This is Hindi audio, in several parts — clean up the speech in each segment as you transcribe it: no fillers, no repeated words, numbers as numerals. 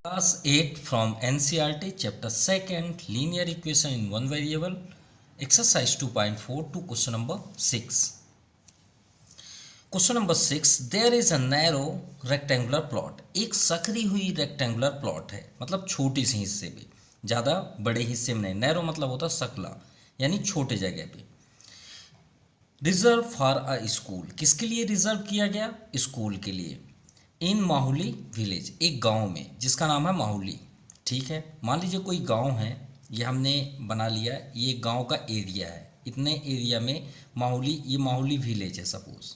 Class 8 from NCERT chapter 2nd linear equation in one variable exercise 2.4 to question number 6. Question number 6 there is a narrow rectangular plot. एक सकरी हुई रेक्टेंगुलर प्लॉट है, मतलब छोटी सी हिस्से में, ज़्यादा बड़े हिस्से में नहीं. नैरो मतलब होता सकला यानी छोटे जगह पे. रिजर्व फॉर अ स्कूल, किसके लिए रिजर्व किया गया? स्कूल के लिए. इन माहुली विलेज, एक गांव में जिसका नाम है माहुली. ठीक है, मान लीजिए कोई गांव है, ये हमने बना लिया, ये गांव का एरिया है. इतने एरिया में माहुली, ये माहुली विलेज है सपोज.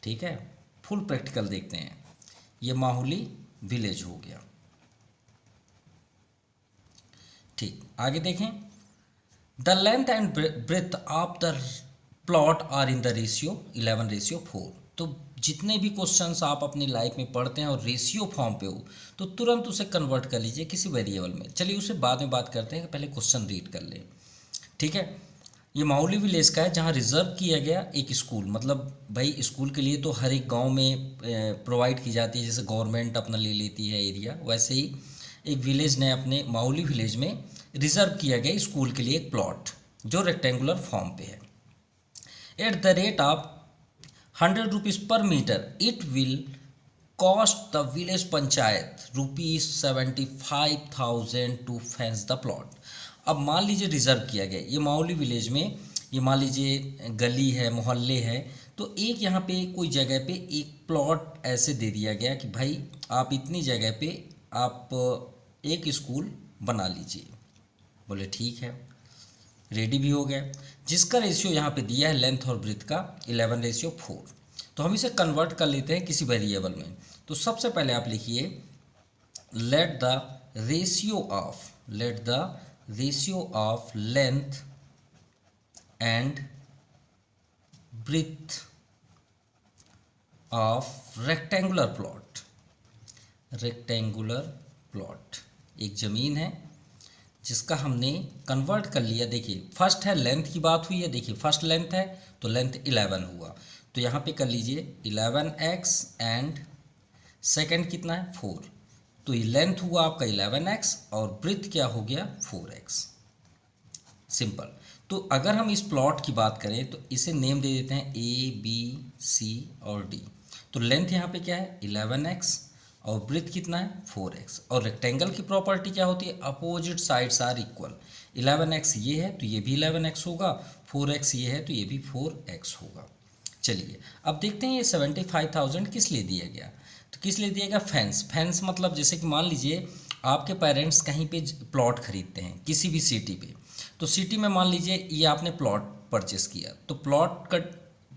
ठीक है, फुल प्रैक्टिकल देखते हैं. ये माहुली विलेज हो गया. ठीक, आगे देखें. The length and breadth of the plot are in the ratio 11:4. तो जितने भी क्वेश्चंस आप अपनी लाइफ में पढ़ते हैं और रेशियो फॉर्म पे हो तो तुरंत उसे कन्वर्ट कर लीजिए किसी वेरिएबल में. चलिए उसे बाद में बात करते हैं, पहले क्वेश्चन रीड कर लें. ठीक है, ये माहुली विलेज का है जहाँ रिजर्व किया गया एक स्कूल. मतलब भाई स्कूल के लिए तो हर एक गांव में प्रोवाइड की जाती है, जैसे गवर्नमेंट अपना ले लेती है एरिया, वैसे ही एक विलेज ने अपने माहुली विलेज में रिजर्व किया गया स्कूल के लिए एक प्लॉट जो रेक्टेंगुलर फॉर्म पे है. At the rate of 100 rupees per metre it will cost the village panchayat ₹75,000 to fence the plot. अब मान लीजिए रिजर्व किया गया ये माहुली विलेज में, ये मान लीजिए गली है, मोहल्ले है, तो एक यहाँ पे कोई जगह पे एक प्लॉट ऐसे दे दिया गया कि भाई आप इतनी जगह पे आप एक स्कूल बना लीजिए. बोले ठीक है, रेडी भी हो गया. जिसका रेशियो यहाँ पे दिया है लेंथ और ब्रेथ का 11:4. तो हम इसे कन्वर्ट कर लेते हैं किसी वेरिएबल में. तो सबसे पहले आप लिखिए let the ratio of length and breadth of rectangular plot. एक ज़मीन है जिसका हमने कन्वर्ट कर लिया. देखिए फर्स्ट है लेंथ की बात हुई है, देखिए फर्स्ट लेंथ है तो लेंथ 11 हुआ, तो यहाँ पे कर लीजिए 11x एंड सेकंड कितना है 4, तो ये लेंथ हुआ आपका 11x और ब्रेथ क्या हो गया 4x. सिंपल. तो अगर हम इस प्लॉट की बात करें तो इसे नेम दे देते हैं ABC और D. तो लेंथ यहाँ पे क्या है 11x और ब्रेथ कितना है 4x. और रेक्टेंगल की प्रॉपर्टी क्या होती है? Opposite sides are equal. 11x ये है तो ये भी 11x होगा, 4x ये है तो ये भी 4x होगा. चलिए अब देखते हैं ये 75,000 किस लिए दिया गया. तो किस लिए दिया गया? फेंस मतलब जैसे कि मान लीजिए आपके पेरेंट्स कहीं पे प्लॉट खरीदते हैं किसी भी सिटी पे, तो सिटी में मान लीजिए ये आपने प्लॉट परचेस किया, तो प्लॉट का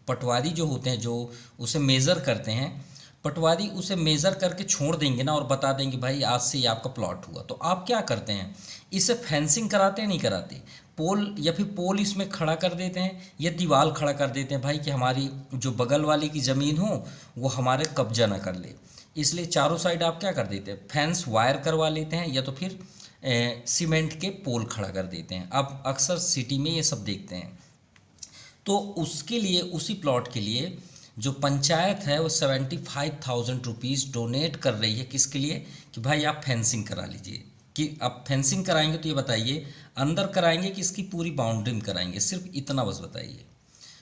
पटवारी जो होते हैं जो उसे मेज़र करते हैं, पटवारी उसे मेज़र करके छोड़ देंगे ना और बता देंगे भाई आज से ये आपका प्लॉट हुआ. तो आप क्या करते हैं, इसे फेंसिंग कराते हैं नहीं कराते? पोल या फिर पोल इसमें खड़ा कर देते हैं या दीवार खड़ा कर देते हैं भाई कि हमारी जो बगल वाले की ज़मीन हो वो हमारे कब्जा ना कर ले. इसलिए चारों साइड आप क्या कर देते हैं, फेंस वायर करवा लेते हैं या तो फिर सीमेंट के पोल खड़ा कर देते हैं. आप अक्सर सिटी में ये सब देखते हैं. तो उसके लिए, उसी प्लॉट के लिए जो पंचायत है वो 75,000 रुपीज़ डोनेट कर रही है. किसके लिए? कि भाई आप फेंसिंग करा लीजिए. कि आप फेंसिंग कराएंगे तो ये बताइए अंदर कराएंगे कि इसकी पूरी बाउंड्री में कराएंगे, सिर्फ इतना बस बताइए.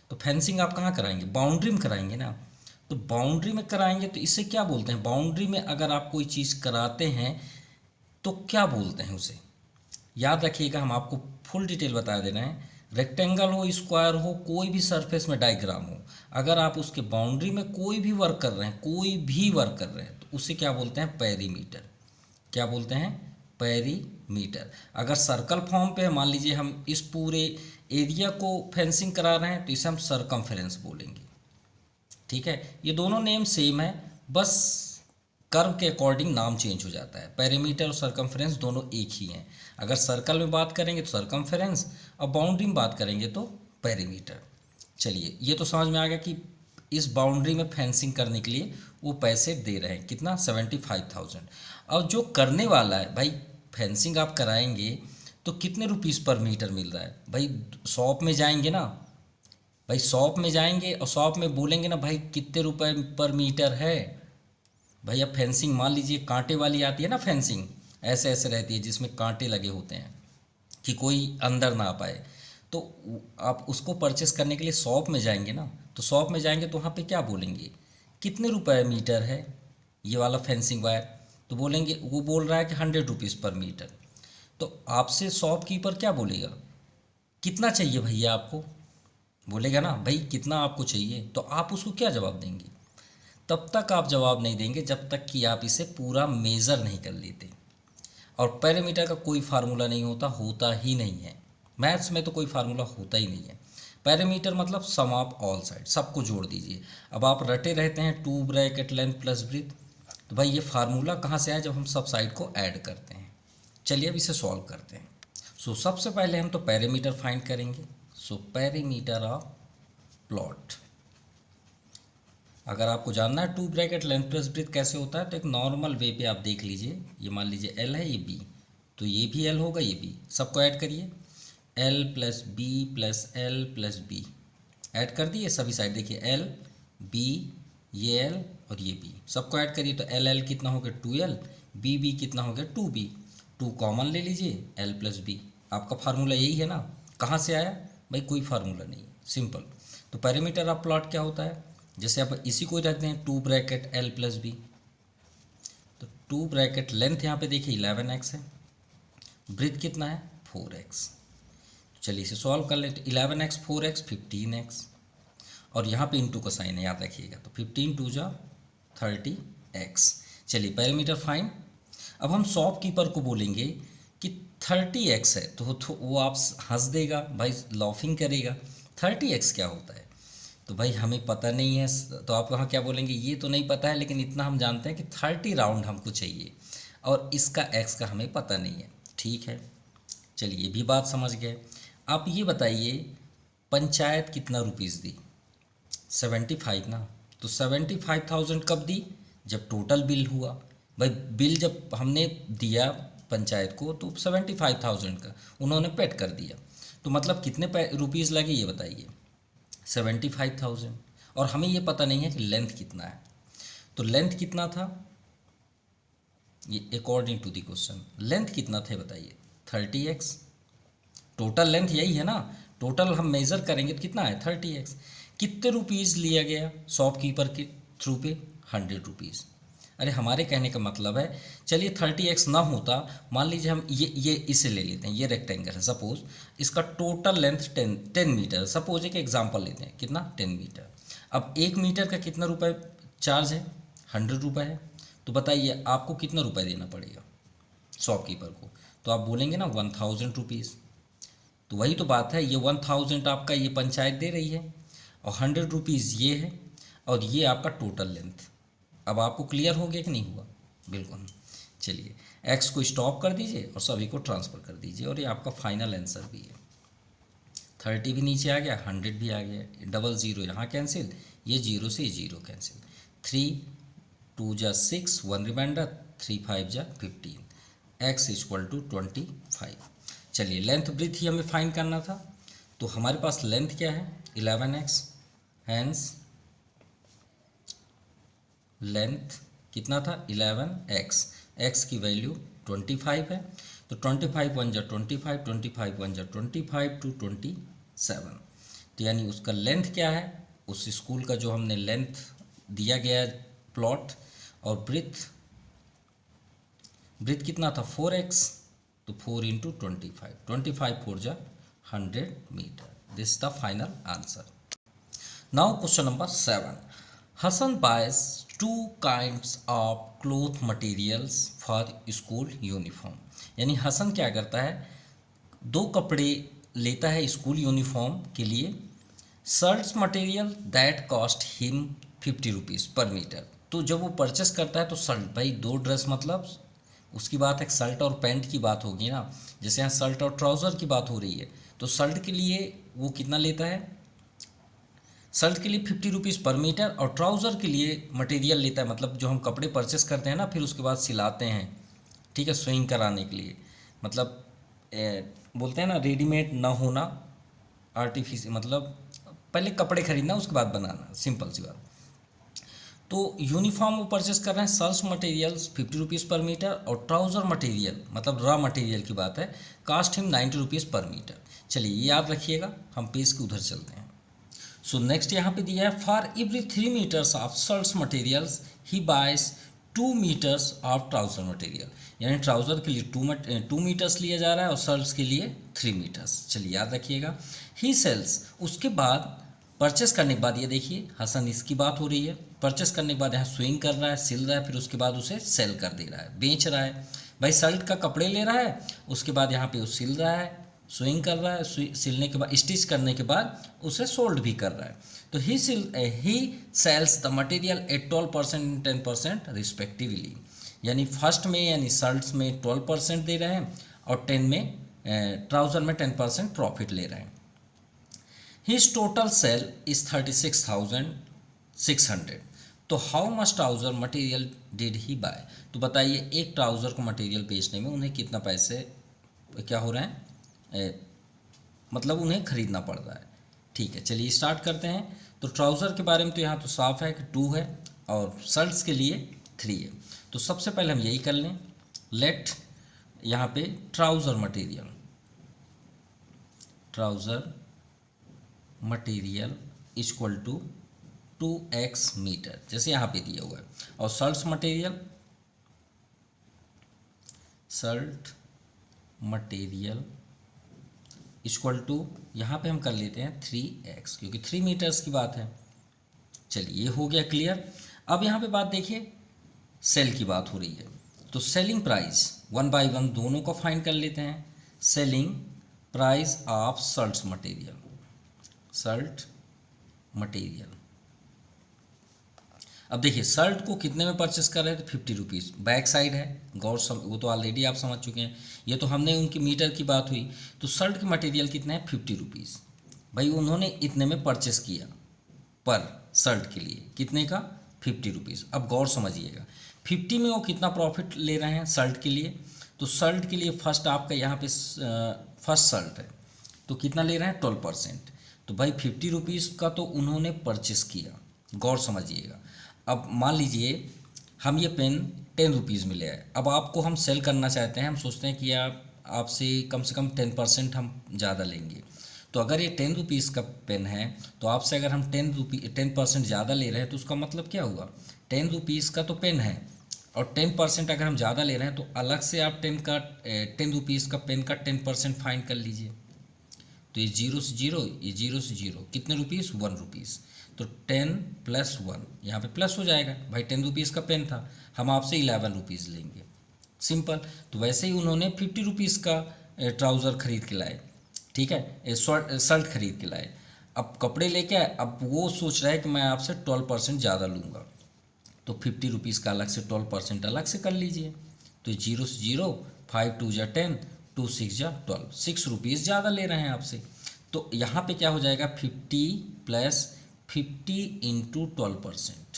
तो फेंसिंग आप कहाँ कराएंगे? बाउंड्री में कराएंगे ना. तो बाउंड्री में कराएंगे तो इसे क्या बोलते हैं? बाउंड्री में अगर आप कोई चीज़ कराते हैं तो क्या बोलते हैं उसे? याद रखिएगा, हम आपको फुल डिटेल बता दे रहे हैं. रेक्टेंगल हो, स्क्वायर हो, कोई भी सरफेस में डायग्राम हो, अगर आप उसके बाउंड्री में कोई भी वर्क कर रहे हैं तो उसे क्या बोलते हैं? पेरीमीटर. क्या बोलते हैं? पेरीमीटर. अगर सर्कल फॉर्म पे है, मान लीजिए हम इस पूरे एरिया को फेंसिंग करा रहे हैं तो इसे हम सरकमफेरेंस बोलेंगे. ठीक है, ये दोनों नेम सेम है, बस कर्व के अकॉर्डिंग नाम चेंज हो जाता है. पेरीमीटर और सरकमफेरेंस दोनों एक ही हैं. अगर सर्कल में बात करेंगे तो सरकमफेरेंस और बाउंड्री में बात करेंगे तो पेरीमीटर. चलिए ये तो समझ में आ गया कि इस बाउंड्री में फेंसिंग करने के लिए वो पैसे दे रहे हैं. कितना? 75,000. अब जो करने वाला है भाई, फेंसिंग आप कराएंगे तो कितने रुपीज़ पर मीटर मिल रहा है? भाई शॉप में जाएंगे ना, भाई शॉप में जाएंगे और शॉप में बोलेंगे ना भाई कितने रुपए पर मीटर है, भाई अब फेंसिंग मान लीजिए कांटे वाली आती है ना, फेंसिंग ऐसे ऐसे रहती है जिसमें कांटे लगे होते हैं कि कोई अंदर ना आ पाए, तो आप उसको परचेस करने के लिए शॉप में जाएंगे ना, तो शॉप में जाएंगे तो वहाँ पे क्या बोलेंगे, कितने रुपए मीटर है ये वाला फेंसिंग वायर, तो बोलेंगे, वो बोल रहा है कि 100 रुपीज़ पर मीटर। तो आपसे शॉपकीपर क्या बोलेगा, कितना चाहिए भैया आपको, बोलेगा ना भाई कितना आपको चाहिए, तो आप उसको क्या जवाब देंगे, तब तक आप जवाब नहीं देंगे जब तक कि आप इसे पूरा मेज़र नहीं कर लेते। और पैरामीटर का कोई फार्मूला नहीं होता, होता ही नहीं है, मैथ्स में तो कोई फार्मूला होता ही नहीं है। पैरामीटर मतलब सम ऑफ ऑल साइड, सबको जोड़ दीजिए। अब आप रटे रहते हैं 2 ब्रैकेट लेंथ प्लस ब्रीथ, तो भाई ये फार्मूला कहाँ से आया, जब हम सब साइड को ऐड करते हैं। चलिए अब इसे सॉल्व करते हैं। सो सबसे पहले हम तो पैरामीटर फाइंड करेंगे। सो पैरामीटर ऑफ प्लॉट, अगर आपको जानना है 2 ब्रैकेट लेंथ प्लस ब्रीथ कैसे होता है, तो एक नॉर्मल वे पे आप देख लीजिए। ये मान लीजिए एल है, ये बी, तो ये भी एल होगा, ये बी, सबको ऐड करिए, L plus B plus L plus B, add कर दिए सभी साइड, देखिए एल बी, ये एल और ये बी, सबको ऐड करिए, तो एल एल कितना हो गया 2l, बी बी कितना हो गया 2b, 2 कॉमन ले लीजिए, एल प्लस बी। आपका फार्मूला यही है ना, कहाँ से आया भाई, कोई फार्मूला नहीं, सिंपल। तो पैरामीटर ऑफ प्लॉट क्या होता है, जैसे आप इसी को ही रखते हैं 2 ब्रैकेट एल प्लस बी, तो 2 ब्रैकेट लेंथ यहाँ पे देखिए 11x है, ब्रीथ कितना है 4x, चलिए इसे सॉल्व कर लें, तो 11x 4x 15x, और यहाँ पे इंटू का साइन है याद रखिएगा, तो 15 2 जा 30x। चलिए पैरामीटर फाइन। अब हम शॉपकीपर को बोलेंगे कि 30x है, तो वो आप हंस देगा भाई, लॉफिंग करेगा, 30x क्या होता है, तो भाई हमें पता नहीं है, तो आप वहाँ क्या बोलेंगे, ये तो नहीं पता है, लेकिन इतना हम जानते हैं कि 30 राउंड हमको चाहिए और इसका x का हमें पता नहीं है। ठीक है, चलिए ये भी बात समझ गए। आप ये बताइए पंचायत कितना रुपीज़ दी, 75 ना, तो 75,000 कब दी, जब टोटल बिल हुआ। भाई बिल जब हमने दिया पंचायत को तो 75,000 का उन्होंने पेड कर दिया, तो मतलब कितने रुपीज़ लगे ये बताइए, 75,000, और हमें ये पता नहीं है कि लेंथ कितना है, तो लेंथ कितना था, ये according to the question length कितना था बताइए, 30x, टोटल लेंथ यही है ना, टोटल हम मेज़र करेंगे तो कितना है 30x। कितने रुपीज़ लिया गया शॉपकीपर के थ्रू पे, 100 रुपीज़। अरे हमारे कहने का मतलब है, चलिए 30x ना होता, मान लीजिए हम ये इसे ले लेते हैं, ये रेक्टेंगल है सपोज, इसका टोटल लेंथ 10 मीटर, सपोज एक एग्जांपल लेते हैं, कितना 10 मीटर। अब 1 मीटर का कितना रुपए चार्ज है, 100 रुपये है, तो बताइए आपको कितना रुपये देना पड़ेगा शॉपकीपर को, तो आप बोलेंगे ना 1000 रुपीज़। तो वही तो बात है, ये 1000 आपका ये पंचायत दे रही है और 100 रुपीज़ ये है और ये आपका टोटल लेंथ। अब आपको क्लियर हो गया कि नहीं हुआ, बिल्कुल। चलिए एक्स को स्टॉप कर दीजिए और सभी को ट्रांसफ़र कर दीजिए, और ये आपका फाइनल आंसर भी है। 30 भी नीचे आ गया, 100 भी आ गया, डबल ज़ीरो यहाँ कैंसिल, ये जीरो से जीरो कैंसिल, 3 2 जा 6, 1 रिमाइंडर, 3 5 जा 15, x इक्वल टू 25। चलिए लेंथ ब्रीथ ही हमें फाइंड करना था, तो हमारे पास लेंथ क्या है 11x, हैंस लेंथ कितना था 11x, x की वैल्यू 25 है, तो 25 1 जा 25, 25 1 जा 25 टू 27, तो यानी उसका लेंथ क्या है, उस स्कूल का जो हमने लेंथ दिया गया प्लॉट, और ब्रीथ कितना था 4x, तो 4 इंटू 25, 25 4 जा 100 मीटर, this the final answer. Now question number 7, Hasan buys 2 kinds of cloth materials for school uniform, यानी हसन क्या करता है, 2 कपड़े लेता है स्कूल यूनिफॉर्म के लिए, shirts material that cost him 50 rupees per metre. तो जब वो परचेस करता है तो शर्ट, भाई 2 ड्रेस मतलब उसकी बात है, शर्ट और पैंट की बात होगी ना, जैसे यहाँ शर्ट और ट्राउज़र की बात हो रही है, तो शर्ट के लिए वो कितना लेता है, शर्ट के लिए 50 रुपीज़ पर मीटर, और ट्राउज़र के लिए मटेरियल लेता है, मतलब जो हम कपड़े परचेस करते हैं ना फिर उसके बाद सिलाते हैं, ठीक है, स्विंग कराने के लिए, मतलब बोलते हैं ना रेडीमेड ना होना, आर्टिफिशियल, मतलब पहले कपड़े खरीदना उसके बाद बनाना, सिंपल सी बात। तो यूनिफॉर्म वो परचेस कर रहे हैं, search materials 50 rupees per metre, और ट्राउज़र मटेरियल मतलब रॉ मटेरियल की बात है, cast him 90 rupees per metre. चलिए ये याद रखिएगा, हम पेज के उधर चलते हैं। सो नेक्स्ट यहाँ पे दिया है, for every 3 meters of shirt materials he buys 2 meters of trouser material, यानी ट्राउज़र के लिए 2 मीटर्स लिया जा रहा है और सर्च के लिए 3 मीटर्स। चलिए याद रखिएगा। ही सेल्स, उसके बाद परचेस करने के बाद ये देखिए हसन इसकी बात हो रही है, परचेस करने के बाद यहाँ स्विंग कर रहा है, सिल रहा है, फिर उसके बाद उसे सेल कर दे रहा है, बेच रहा है। भाई शर्ट का कपड़े ले रहा है, उसके बाद यहाँ पे वो सिल रहा है, स्विंग कर रहा है, सिलने के बाद स्टिच करने के बाद उसे सोल्ड भी कर रहा है। तो he sells the material at 12% and 10% respectively, यानी फर्स्ट में यानी शर्ट्स में 12% दे रहे हैं और 10 में ट्राउज़र में 10% प्रॉफिट ले रहे हैं। His total sale is 36,600. तो how much trouser material did he buy, तो बताइए एक ट्राउज़र को मटेरियल बेचने में उन्हें कितना पैसे क्या हो रहे हैं, मतलब उन्हें खरीदना पड़ रहा है। ठीक है, चलिए स्टार्ट करते हैं। तो ट्राउज़र के बारे में तो यहाँ तो साफ है कि 2 है और शर्ट्स के लिए 3 है। तो सबसे पहले हम यही कर लें, लेट यहाँ पे trouser material equal to 2x meter, जैसे यहाँ पे दिया हुआ है, और शर्ट मटेरियल इक्वल टू यहाँ पे हम कर लेते हैं 3x, क्योंकि 3 मीटर्स की बात है। चलिए ये हो गया क्लियर। अब यहाँ पे बात देखिए, सेल की बात हो रही है, तो सेलिंग प्राइस 1 बाई 1 दोनों को फाइंड कर लेते हैं। Selling price of shirt material. अब देखिए शर्ट को कितने में परचेस कर रहे थे, 50 रुपीज़, बैक साइड है, वो तो ऑलरेडी आप समझ चुके हैं, ये तो हमने उनकी मीटर की बात हुई। तो शर्ट के मटेरियल कितना है, 50 रुपीज़। भाई उन्होंने इतने में परचेस किया पर शर्ट के लिए, कितने का, 50 रुपीज़। अब गौर समझिएगा, 50 में वो कितना प्रॉफिट ले रहे हैं शर्ट के लिए, तो शर्ट के लिए फर्स्ट आपका यहाँ पे फर्स्ट शर्ट है, तो कितना ले रहे हैं, 12%। तो भाई 50 रुपीज़ का तो उन्होंने परचेस किया, गौर समझिएगा। अब मान लीजिए हम ये पेन 10 रुपीज़ में ले आए, अब आपको हम सेल करना चाहते हैं, हम सोचते हैं कि आपसे कम से कम 10% हम ज़्यादा लेंगे। तो अगर ये 10 रुपीज़ का पेन है, तो आपसे अगर हम 10% ज़्यादा ले रहे हैं, तो उसका मतलब क्या हुआ, 10 रुपीज़ का तो पेन है और 10% अगर हम ज़्यादा ले रहे हैं, तो अलग से आप 10 रुपीज़ का पेन का 10% फाइन कर लीजिए। तो ये 0 से 0, ये 0 से 0, कितने रुपीज़, 1 रुपीज़। तो 10 + 1 यहाँ पे प्लस हो जाएगा, भाई 10 रुपीज़ का पेन था, हम आपसे 11 रुपीज़ लेंगे, सिंपल। तो वैसे ही उन्होंने 50 रुपीज़ का ट्राउज़र खरीद के लाए, ठीक है, शर्ट खरीद के लाए। अब कपड़े लेके आए, अब वो सोच रहा है कि मैं आपसे 12% ज़्यादा लूँगा, तो 50 रुपीज़ का अलग से 12% अलग से कर लीजिए। तो 0 से 0, 5 2 जा 10, 2 6 जा 12, 6 रुपीज़ ज़्यादा ले रहे हैं आपसे। तो यहाँ पे क्या हो जाएगा, 50 + 50 × 12%,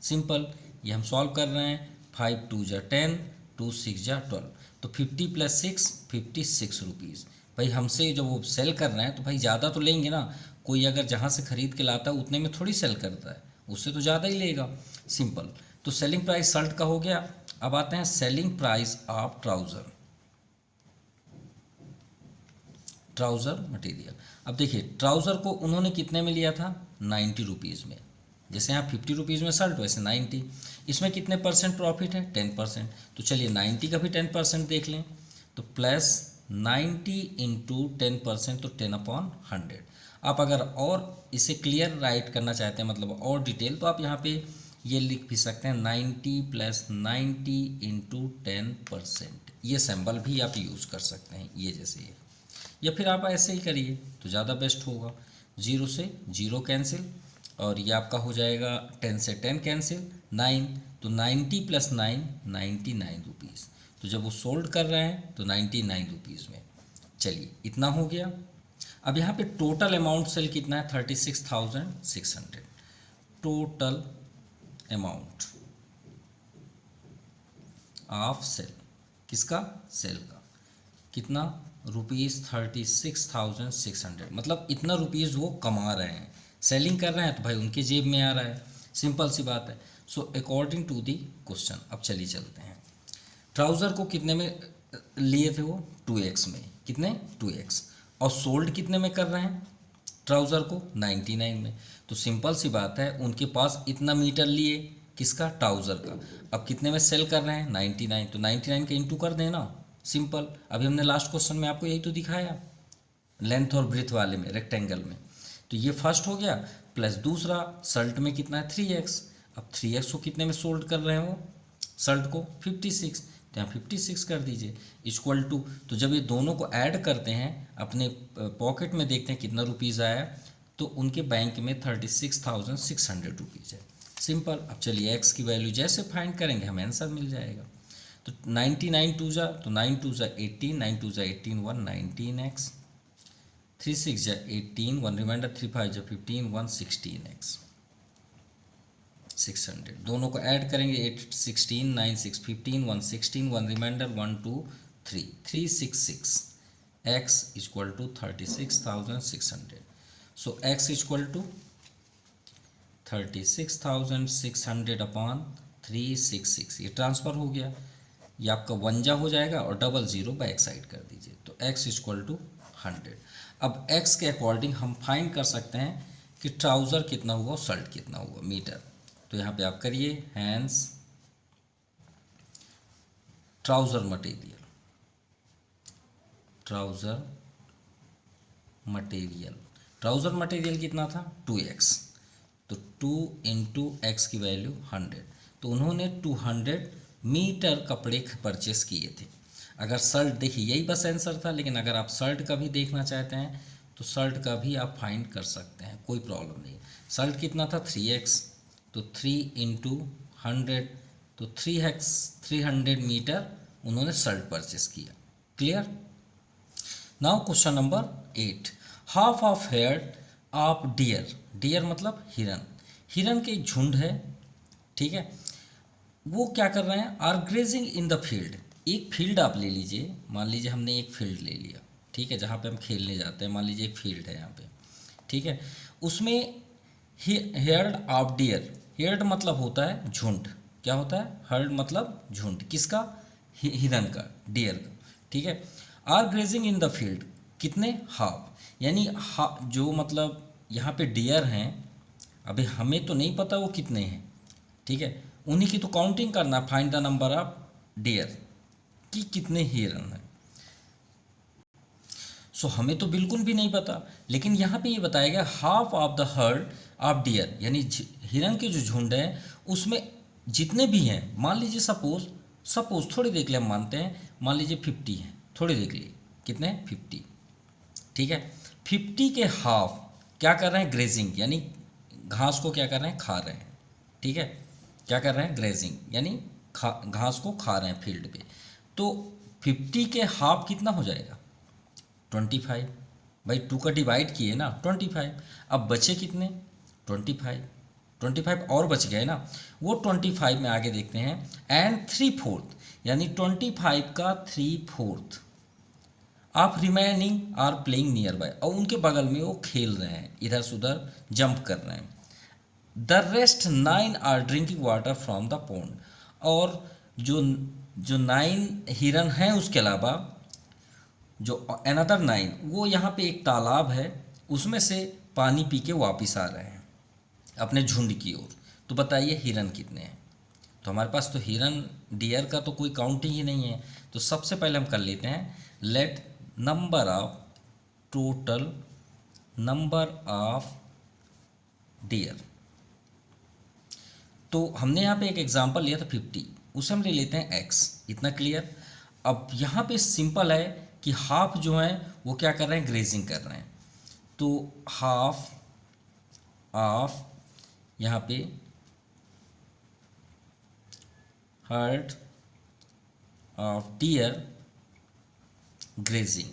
सिंपल। ये हम सॉल्व कर रहे हैं, 5 2 जा 10, 2 6 जा 12, तो 50 + 6 56 रुपीज़। भाई हमसे जब वो सेल कर रहे हैं तो भाई ज़्यादा तो लेंगे ना, कोई अगर जहाँ से ख़रीद के लाता है उतने में थोड़ी सेल करता है, उससे तो ज़्यादा ही लेगा, सिंपल। तो सेलिंग प्राइस शर्ट का हो गया। अब आते हैं selling price of trouser material. अब देखिए ट्राउज़र को उन्होंने कितने में लिया था, 90 रुपीज़ में, जैसे यहाँ 50 रुपीज़ में शर्ट वैसे 90, इसमें कितने % प्रॉफिट है, 10%। तो चलिए 90 का भी 10% देख लें, तो प्लस 90 × 10%, तो 10/100। आप अगर और इसे क्लियर राइट करना चाहते हैं, मतलब और डिटेल, तो आप यहाँ पे ये लिख भी सकते हैं, 90 + 90 × 10%। ये सिंबल भी आप यूज़ कर सकते हैं, ये जैसे ये, या फिर आप ऐसे ही करिए तो ज़्यादा बेस्ट होगा। 0 से 0 कैंसिल, और ये आपका हो जाएगा 10 से 10 कैंसिल, 9, तो 90 + 9 99 रुपीज़। तो जब वो सोल्ड कर रहे हैं तो 99 रुपीज़ में। चलिए इतना हो गया। अब यहाँ पे टोटल अमाउंट सेल कितना है, 36,600। टोटल अमाउंट ऑफ सेल, किसका, सेल का, कितना, ₹36,600, मतलब इतना रुपीज़ वो कमा रहे हैं, सेलिंग कर रहे हैं तो भाई उनके जेब में आ रहा है। सिंपल सी बात है। So according to the question अब चलिए चलते हैं। ट्राउज़र को कितने में लिए थे वो 2x में, कितने 2x, और सोल्ड कितने में कर रहे हैं ट्राउज़र को 99 में। तो सिंपल सी बात है, उनके पास इतना मीटर लिए किसका ट्राउज़र का, अब कितने में सेल कर रहे हैं 99, तो 99 का इंटू कर देना, सिंपल। अभी हमने लास्ट क्वेश्चन में आपको यही तो दिखाया लेंथ और ब्रेथ वाले में, रेक्टेंगल में। तो ये फर्स्ट हो गया, प्लस दूसरा सल्ट में कितना है 3x। अब 3x को कितने में सोल्ड कर रहे हो सल्ट को 56, तो यहाँ 56 कर दीजिए इक्वल टू, तो जब ये दोनों को ऐड करते हैं अपने पॉकेट में देखते हैं कितना रुपीज़ आया, तो उनके बैंक में 36,600 रुपीज़ है। सिंपल। अब चलिए x की वैल्यू जैसे फाइंड करेंगे हमें आंसर मिल जाएगा। तो 99 टू जा, तो 9 टू जा 18, 9 टू जा 18, 1 19x, 3 6 जा 18, 1 रिमाइंडर, 3 5 जा 15, 1 16x 600। दोनों को ऐड करेंगे 8 16, 9 6 15, 1 16, 1 reminder, 1 2 3, 366 x equal to 36,600। So x equal to 36,600 upon 366, ये ट्रांसफ़र हो गया, ये आपका 1 जा हो जाएगा और डबल ज़ीरो बैक साइड कर दीजिए, तो x इक्वल टू 100। अब x के अकॉर्डिंग हम फाइंड कर सकते हैं कि ट्राउज़र कितना हुआ और शर्ट कितना हुआ मीटर। तो यहाँ पे आप करिए hands trouser material, trouser material कितना था 2x, तो 2 इंटू एक्स की वैल्यू 100, तो उन्होंने 200 मीटर कपड़े परचेस किए थे। अगर शर्ट देखिए यही बस आंसर था, लेकिन अगर आप शर्ट का भी देखना चाहते हैं तो शर्ट का भी आप फाइंड कर सकते हैं, कोई प्रॉब्लम नहीं। शर्ट कितना था 3x, तो 3 इंटू 100, तो 300 मीटर उन्होंने शर्ट परचेस किया। Clear. Now question number 8, half of herd of deer, deer मतलब हिरन, हिरन के एक झुंड है, ठीक है, वो क्या कर रहे हैं are grazing in the field. एक फील्ड आप ले लीजिए, मान लीजिए हमने एक फील्ड ले लिया, ठीक है, जहाँ पे हम खेलने जाते हैं, मान लीजिए एक फील्ड है यहाँ पे, ठीक है, उसमें हेयर्ड ऑफ डियर, हेयर्ड मतलब होता है झुंड, क्या होता है हर्ड मतलब झुंड, किसका हिरन का, डियर का, ठीक है, are grazing in the field, कितने हाफ, यानी जो मतलब यहाँ पे डियर हैं, अभी हमें तो नहीं पता वो कितने हैं, ठीक है, उन्हीं की तो काउंटिंग करना, find the number of dear कि कितने हिरन हैं। सो हमें तो बिल्कुल भी नहीं पता, लेकिन यहाँ पे ये बताया गया half of the heard of dear, यानी हिरन के जो झुंड है उसमें जितने भी हैं, मान लीजिए सपोज थोड़ी देख ले, हम मानते हैं मान लीजिए 50 हैं, थोड़ी देख लिए कितने 50, ठीक है, 50 के हाफ क्या कर रहे हैं ग्रेजिंग, यानी घास को क्या कर रहे हैं खा रहे हैं, ठीक है, क्या कर रहे हैं ग्रेजिंग यानी घास को खा रहे हैं फील्ड पे। तो 50 के हाफ कितना हो जाएगा 25, भाई 2 का डिवाइड किए ना 25, अब बचे कितने 25 और बच गए ना, वो 25 में आगे देखते हैं, एंड 3/4 यानी 25 का 3/4 आप remaining are playing nearby, और उनके बगल में वो खेल रहे हैं, इधर से उधर जंप कर रहे हैं। The rest 9 are drinking water from the pond, और जो 9 हिरन हैं उसके अलावा जो अनदर 9 वो यहाँ पे एक तालाब है उसमें से पानी पी के वापस आ रहे हैं अपने झुंड की ओर। तो बताइए हिरन कितने हैं, तो हमारे पास तो हिरन डियर का तो कोई काउंटिंग ही नहीं है। तो सबसे पहले हम कर लेते हैं let total number of dear. तो हमने यहाँ पे एक एग्जांपल लिया था 50, उसे हम ले लेते हैं x, इतना क्लियर। अब यहाँ पे सिंपल है कि हाफ जो है वो क्या कर रहे हैं ग्रेजिंग कर रहे हैं, तो हाफ ऑफ यहाँ पे हर्ड ऑफ डियर ग्रेजिंग,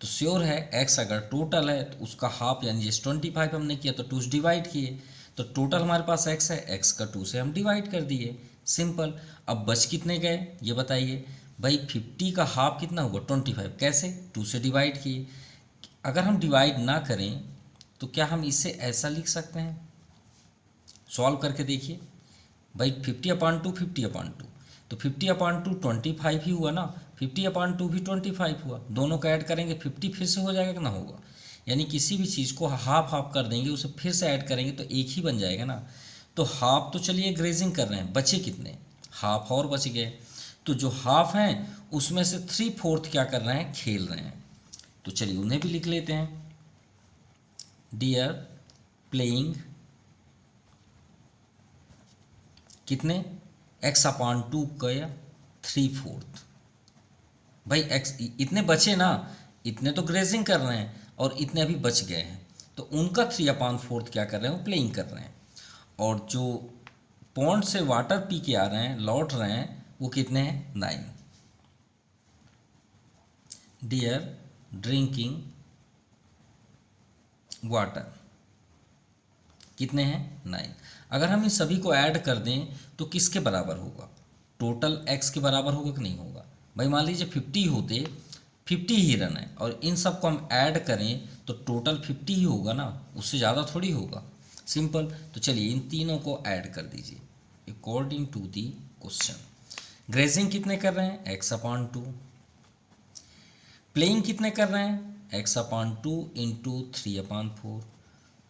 तो श्योर है x अगर टोटल है तो उसका हाफ यानी जैसे 25 हमने किया तो 2 से डिवाइड किए, तो टोटल हमारे पास x है, x का 2 से हम डिवाइड कर दिए, सिंपल। अब बच कितने गए ये बताइए, भाई 50 का हाफ कितना होगा 25, कैसे 2 से डिवाइड किए। अगर हम डिवाइड ना करें तो क्या हम इसे ऐसा लिख सकते हैं? सॉल्व करके देखिए भाई, 50/2 50/2, तो 50/2 25 ही हुआ ना, 50/2 भी 25 हुआ, दोनों का ऐड करेंगे 50 फिर से हो जाएगा कि ना होगा। यानी किसी भी चीज़ को हाफ हाफ कर देंगे, उसे फिर से ऐड करेंगे तो एक ही बन जाएगा ना। तो हाफ तो चलिए ग्रेजिंग कर रहे हैं, बचे कितने? हाफ और बच गए। तो जो हाफ हैं उसमें से 3/4 क्या कर रहे हैं? खेल रहे हैं। तो चलिए उन्हें भी लिख लेते हैं। डियर प्लेइंग कितने? x/2 का 3/4। भाई x इतने बचे ना, इतने तो ग्रेजिंग कर रहे हैं और इतने अभी बच गए हैं, तो उनका 3/4 क्या कर रहे हैं? वो प्लेइंग कर रहे हैं। और जो पॉन्ड से वाटर पी के आ रहे हैं, लौट रहे हैं, वो कितने हैं? 9। डियर ड्रिंकिंग वाटर कितने हैं? 9। अगर हम इन सभी को ऐड कर दें तो किसके बराबर होगा? टोटल x के बराबर होगा कि नहीं होगा? भाई मान लीजिए 50 होते, 50 ही रन है और इन सब को हम ऐड करें तो टोटल 50 ही होगा ना, उससे ज़्यादा थोड़ी होगा। सिंपल। तो चलिए इन तीनों को ऐड कर दीजिए according to the question. Grazing कितने कर रहे हैं? x/2। प्लेइंग कितने कर रहे हैं? x/2 into 3/4।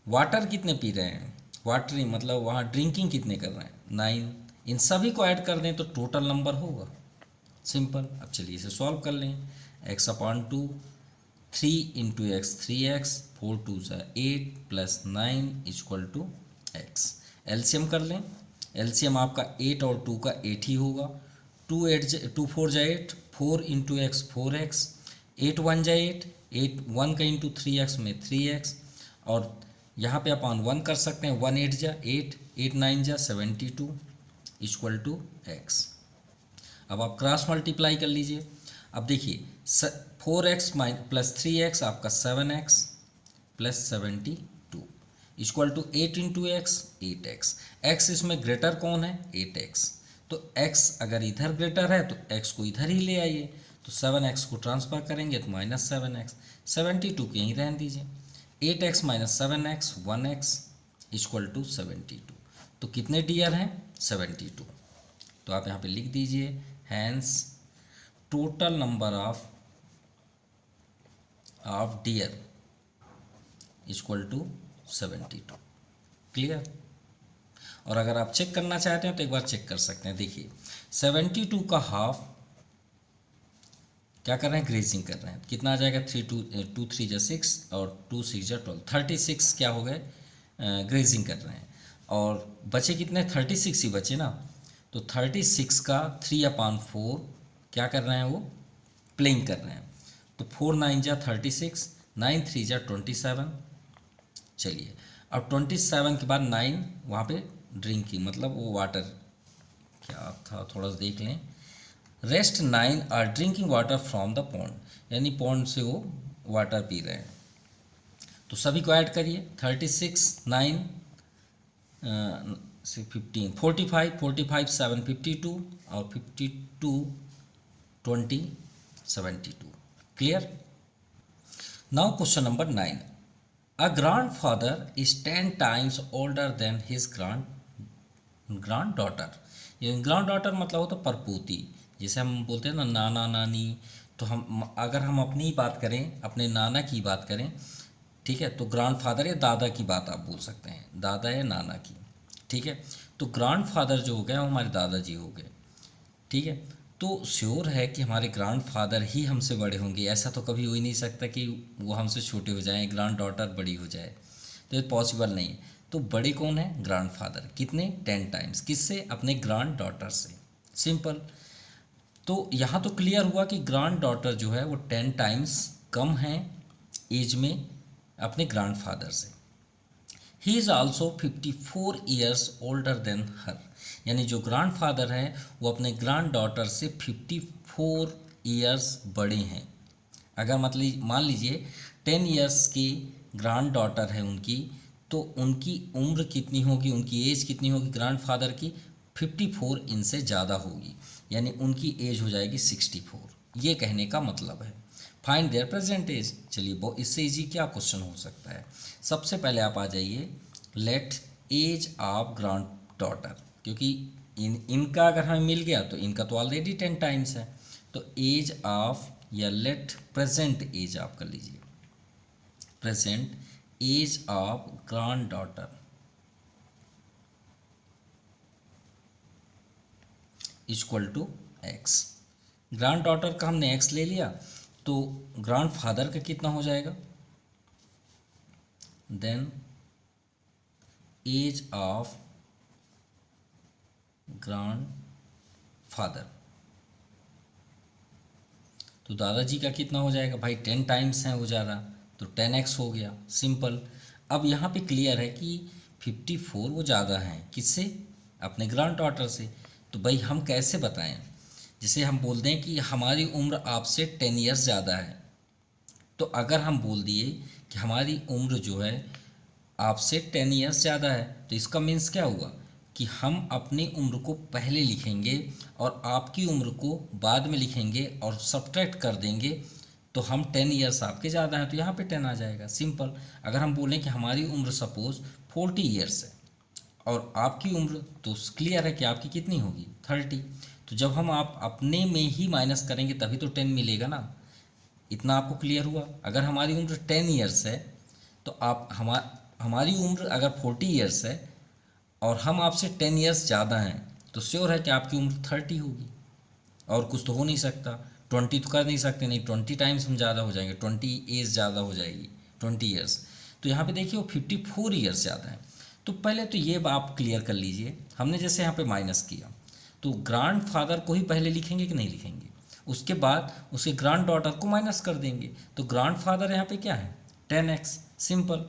वाटर कितने पी रहे हैं? वाटरिंग मतलब वहाँ ड्रिंकिंग कितने कर रहे हैं? 9। इन सभी को ऐड कर दें तो टोटल नंबर होगा। सिंपल। अब चलिए इसे सॉल्व कर लें। x/2 3 into x 3x, 4 2 8 plus 9 equal to x। LCM कर लें। एलसीएम आपका 8 और 2 का 8 ही होगा। 2 4 जा 8, 4 इंटू एक्स 4x, 8 1 जा 8, 8 1 का इंटू 3x में 3x, और यहाँ पे अपन 1 कर सकते हैं, 1 8 जा 8, 8 9 जा 72 इक्वल टू x। अब आप क्रॉस मल्टीप्लाई कर लीजिए। अब देखिए 4x प्लस 3x आपका 7x plus 72 equal to 8 into x 8x। x इसमें ग्रेटर कौन है? 8x। तो x अगर इधर ग्रेटर है तो x को इधर ही ले आइए, तो 7x को ट्रांसफ़र करेंगे तो -7x, 72 को यहीं रहने दीजिए। 8x - 7x 1x equal to 72। तो कितने डियर हैं? 72। तो आप यहाँ पे लिख दीजिए hence total number of deer equal to 72। Clear? और अगर आप चेक करना चाहते हैं तो एक बार चेक कर सकते हैं। देखिए 72 का हाफ क्या कर रहे हैं? ग्रेजिंग कर रहे हैं। कितना आ जाएगा? 2 3 जा 6 और 2 6 जा 12, 36 क्या हो गए? ग्रेजिंग कर रहे हैं। और बचे कितने? 36 ही बचे ना। तो 36 का 3/4 क्या कर रहे हैं? वो प्लेइंग कर रहे हैं। तो 4 9 जा 36, 9 3 जा 27। चलिए अब 27 के बाद 9 वहाँ पे ड्रिंकिंग मतलब वो वाटर क्या था, थोड़ा सा देख लें। Rest 9 are drinking water from the pond, यानी पॉन्ड से वो वाटर पी रहे हैं। तो सभी को ऐड करिए। 36 9 से 15 45 45 7 52 और 52 20 72। Clear? Now question number 9। A grand father is 10 times older than his grand daughter. ये ग्रैंड डॉटर मतलब हो तो परपोती, जैसे हम बोलते हैं ना नाना नानी। तो हम अगर हम अपनी बात करें, अपने नाना की बात करें, ठीक है, तो ग्रैंड फादर या दादा की बात आप बोल सकते हैं, दादा या नाना की। ठीक है, तो ग्रैंड फादर जो हो गए वो हमारे दादाजी हो गए। ठीक है, तो श्योर है कि हमारे ग्रैंड फादर ही हमसे बड़े होंगे। ऐसा तो कभी हो ही नहीं सकता कि वो हमसे छोटे हो जाएं, ग्रैंड डॉटर बड़ी हो जाए, तो ये पॉसिबल नहीं है। तो बड़े कौन है? Grand father. कितने? 10 टाइम्स। किससे? अपने ग्रैंड डॉटर से। सिंपल। तो यहाँ तो क्लियर हुआ कि ग्रैंड डॉटर जो है वो 10 टाइम्स कम है एज में अपने ग्रैंड फादर से। He is also 54 years older than her, यानी जो ग्रैंड फादर हैं वो अपने ग्रैंड डॉटर से 54 ईयर्स बड़े हैं। अगर मतलब मान लीजिए 10 ईयर्स की ग्रैंड डॉटर है उनकी, तो उनकी उम्र कितनी होगी, उनकी एज कितनी होगी ग्रैंड फादर की? 54 इनसे ज़्यादा होगी, यानी उनकी एज हो जाएगी 64। ये कहने का मतलब है। Find their present age. चलिए वो इससे इजी क्या क्वेश्चन हो सकता है। सबसे पहले आप आ जाइए let age of granddaughter, क्योंकि इनका अगर हमें मिल गया तो इनका तो ऑलरेडी 10 टाइम्स है, तो एज ऑफ या लेट प्रेजेंट एज आप कर लीजिए, present age of granddaughter equal to x. Granddaughter का हमने एक्स ले लिया, तो ग्रैंड फादर का कितना हो जाएगा, then age of grandfather, तो दादाजी का कितना हो जाएगा भाई, 10 टाइम्स है वो ज़्यादा, तो 10x हो गया, सिंपल। अब यहाँ पे क्लियर है कि 54 वो ज़्यादा है किससे, अपने ग्रैंड डॉटर से। तो भाई हम कैसे बताएं, जैसे हम बोल दें कि हमारी उम्र आपसे 10 ईयर्स ज़्यादा है, तो अगर हम बोल दिए कि हमारी उम्र जो है आपसे 10 ईयर्स ज़्यादा है, तो इसका मीन्स क्या हुआ कि हम अपनी उम्र को पहले लिखेंगे और आपकी उम्र को बाद में लिखेंगे और सब्ट्रैक्ट कर देंगे, तो हम 10 ईयर्स आपके ज़्यादा हैं तो यहाँ पे 10 आ जाएगा, सिंपल। अगर हम बोलें कि हमारी उम्र सपोज़ 40 ईयर्स है और आपकी उम्र, तो क्लियर है कि आपकी कितनी होगी 30, तो जब हम आप अपने में ही माइनस करेंगे तभी तो 10 मिलेगा ना। इतना आपको क्लियर हुआ। अगर हमारी उम्र 10 ईयर्स है तो आप हमारी उम्र अगर 40 ईयर्स है और हम आपसे 10 ईयर्स ज़्यादा हैं, तो श्योर है कि आपकी उम्र 30 होगी, और कुछ तो हो नहीं सकता। 20 तो कर नहीं सकते, नहीं 20 टाइम्स हम ज़्यादा हो जाएंगे, 20 एज ज़्यादा हो जाएगी, 20 ईयर्स। तो यहाँ पे देखिए वो 54 ईयर्स ज़्यादा है। तो पहले तो ये आप क्लियर कर लीजिए, हमने जैसे यहाँ पे माइनस किया तो ग्रैंड फादर को ही पहले लिखेंगे कि नहीं लिखेंगे, उसके बाद उसके ग्रैंड डॉटर को माइनस कर देंगे, तो ग्रैंड फादर यहाँ पे क्या है 10x, सिंपल।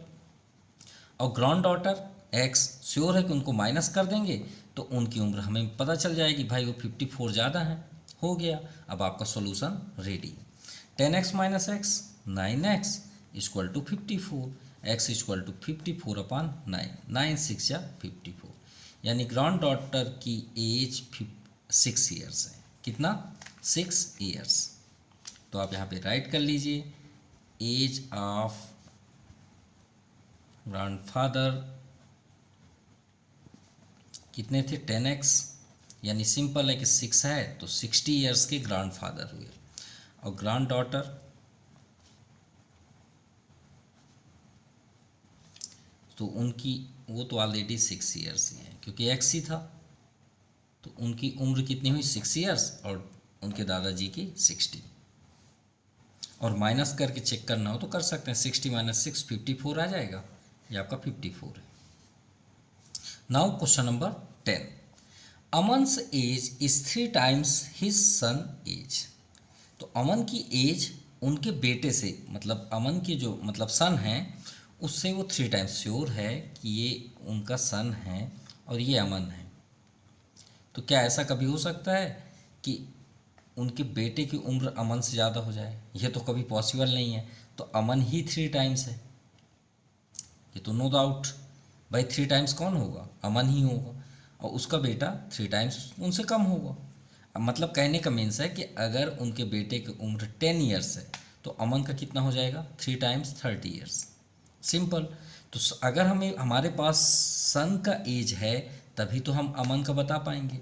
और ग्रैंड डॉटर x, श्योर है कि उनको माइनस कर देंगे तो उनकी उम्र हमें पता चल जाएगी, भाई वो 54 ज़्यादा है, हो गया। अब आपका solution ready. 10x minus x 9x equal to 54, x equal to 54/9, 9 6 या 54, यानी ग्रैंड डॉटर की एज 6 ईयर्स है। कितना, 6 ईयर्स। तो आप यहाँ पे राइट कर लीजिए एज ऑफ ग्रैंडफादर कितने थे 10x, यानी सिंपल है कि 6 है तो 60 ईयर्स के ग्रैंडफादर हुए। और ग्रैंड डॉटर तो उनकी वो तो ऑलरेडी 6 ईयर्स ही हैं क्योंकि x ही था, तो उनकी उम्र कितनी हुई 6 ईयर्स और उनके दादाजी की 60। और माइनस करके चेक करना हो तो कर सकते हैं, 60 माइनस 6 54 आ जाएगा, ये आपका 54 है। Now question number 10, Aman's age is 3 times his son age. तो अमन की एज उनके बेटे से, मतलब अमन की जो मतलब सन है उससे वो 3 टाइम्स, श्योर है कि ये उनका सन है और ये अमन है। तो क्या ऐसा कभी हो सकता है कि उनके बेटे की उम्र अमन से ज़्यादा हो जाए, ये तो कभी पॉसिबल नहीं है। तो अमन ही 3 टाइम्स है, ये तो नो डाउट। भाई 3 टाइम्स कौन होगा, अमन ही होगा, और उसका बेटा 3 टाइम्स उनसे कम होगा। अब मतलब कहने का मीन्स है कि अगर उनके बेटे की उम्र 10 ईयर्स है तो अमन का कितना हो जाएगा 3 टाइम्स 30 ईयर्स, सिंपल। तो अगर हमें हमारे पास सन का एज है तभी तो हम अमन का बता पाएंगे,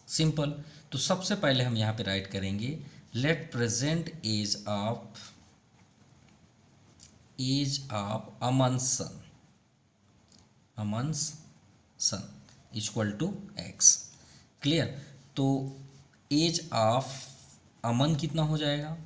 सिंपल। तो सबसे पहले हम यहाँ पे राइट करेंगे let present age of Aman's son equal to x, clear. तो एज ऑफ अमन कितना हो जाएगा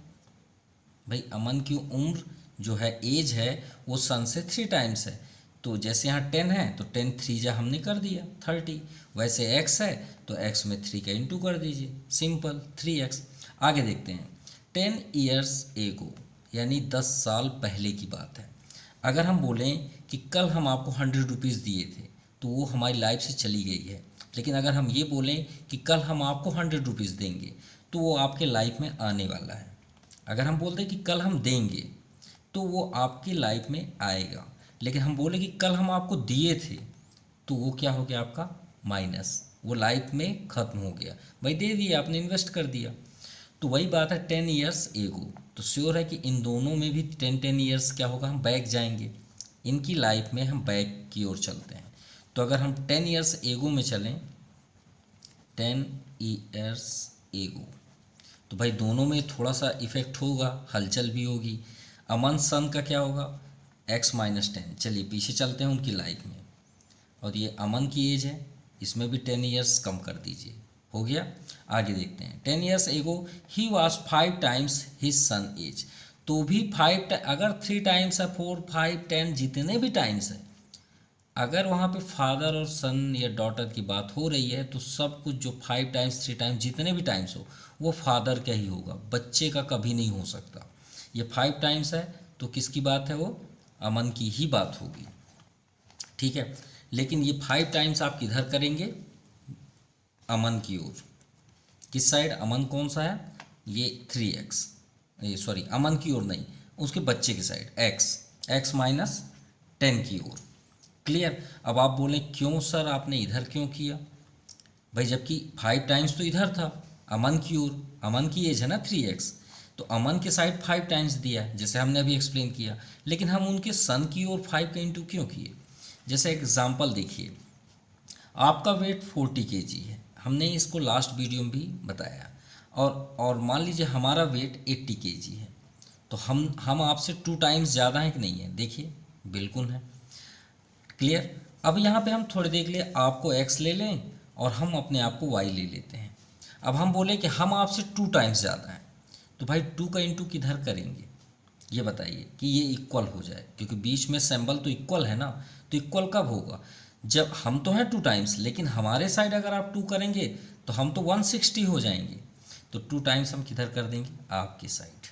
भाई, अमन की उम्र जो है एज है वो सन से 3 टाइम्स है, तो जैसे यहाँ 10 है तो 10 3 जा हमने कर दिया 30, वैसे x है तो x में 3 का इंटू कर दीजिए, सिंपल 3x। आगे देखते हैं 10 ईयर्स एगो, यानी 10 साल पहले की बात है। अगर हम बोलें कि कल हम आपको 100 रुपीज़ दिए थे तो वो हमारी लाइफ से चली गई है, लेकिन अगर हम ये बोलें कि कल हम आपको 100 रुपीज़ देंगे तो वो आपके लाइफ में आने वाला है। अगर हम बोलते हैं कि कल हम देंगे तो वो आपकी लाइफ में आएगा, लेकिन हम बोले कि कल हम आपको दिए थे तो वो क्या हो गया आपका माइनस, वो लाइफ में ख़त्म हो गया। भाई दे दिए आपने, इन्वेस्ट कर दिया। तो वही बात है 10 ईयर्स एगो, तो श्योर है कि इन दोनों में भी 10 ईयर्स क्या होगा, हम बैक जाएंगे, इनकी लाइफ में हम बैक की ओर चलते हैं। तो अगर हम 10 ईयर्स एगो में चलें, 10 ईयर्स एगो, तो भाई दोनों में थोड़ा सा इफेक्ट होगा, हलचल भी होगी। अमन सन का क्या होगा, x-10। चलिए पीछे चलते हैं उनकी लाइफ में, और ये अमन की एज है, इसमें भी 10 ईयर्स कम कर दीजिए, हो गया। आगे देखते हैं, 10 years ago he was 5 times his son age. तो भी 5 अगर 3 टाइम्स है, 4, 5, 10 जितने भी टाइम्स है, अगर वहाँ पे फादर और सन या डॉटर की बात हो रही है तो सब कुछ जो 5 टाइम्स 3 टाइम्स जितने भी टाइम्स हो वो फादर का ही होगा, बच्चे का कभी नहीं हो सकता। ये 5 टाइम्स है तो किसकी बात है, वो अमन की ही बात होगी, ठीक है। लेकिन ये 5 टाइम्स आप किधर करेंगे, अमन की ओर। किस साइड, अमन कौन सा है, ये 3x, ये सॉरी अमन की ओर नहीं, उसके बच्चे की साइड, x-10 की ओर। क्लियर। अब आप बोलें क्यों सर आपने इधर क्यों किया, भाई जबकि 5 टाइम्स तो इधर था अमन की ओर, अमन की एज है ना 3x, तो अमन के साइड 5 टाइम्स दिया जैसे हमने अभी एक्सप्लेन किया, लेकिन हम उनके सन की ओर 5 का इंटू क्यों किए। जैसे एग्जाम्पल देखिए, आपका वेट 40 kg है, हमने इसको लास्ट वीडियो में भी बताया, और मान लीजिए हमारा वेट 80 kg है, तो हम आपसे 2 टाइम्स ज़्यादा है कि नहीं है, देखिए बिल्कुल है। क्लियर। अब यहाँ पे हम थोड़ी देर के लिए आपको x ले लें और हम अपने आप को y ले लेते हैं। अब हम बोले कि हम आपसे 2 टाइम्स ज़्यादा हैं, तो भाई 2 का इंटू किधर करेंगे, ये बताइए कि ये इक्वल हो जाए, क्योंकि बीच में सिंबल तो इक्वल है ना। तो इक्वल कब होगा, जब हम तो हैं 2 टाइम्स, लेकिन हमारे साइड अगर आप 2 करेंगे तो हम तो 160 हो जाएंगे, तो 2 टाइम्स हम किधर कर देंगे, आपकी साइड।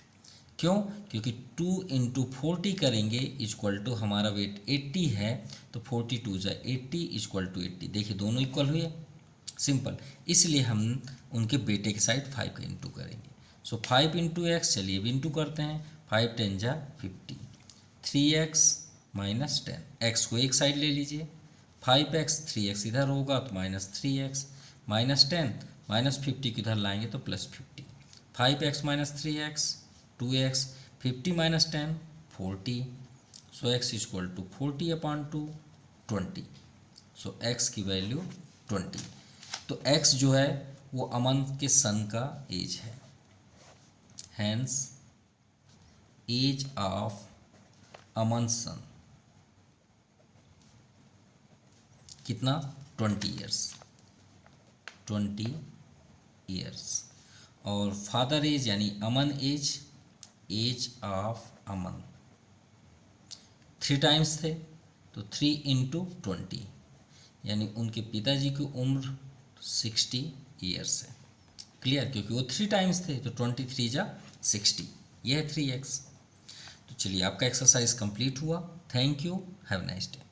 क्यों, क्योंकि 2 इंटू 40 करेंगे इक्वल टू हमारा वेट 80 है, तो 42 जा 80 इक्वल टू 80, देखिए दोनों इक्वल हुए, सिंपल। इसलिए हम उनके बेटे के साइड 5 का इंटू करेंगे। सो 5 इंटू एक्स, चलिए भी इंटू करते हैं, 5 10 जा 50, 3x-10, एक्स को एक साइड ले लीजिए, 5x, 3x इधर होगा तो -3x, -10 -50 किधर लाएंगे तो +50, 5x-3x 2x, 50-10 40, so x equal to 40/2 20, so x की वैल्यू 20। तो x जो है वो अमन के सन का एज है, hence age of Aman son कितना, 20 ईयर्स, 20 ईयर्स। और फादर एज यानी Aman age, age of Aman 3 times थे, तो 3 इंटू 20, यानी उनके पिताजी की उम्र 60 ईयर्स है। क्लियर, क्योंकि वो 3 टाइम्स थे, तो 23 जा 60, यह है 3x। तो चलिए आपका एक्सरसाइज कंप्लीट हुआ। Thank you, have nice day.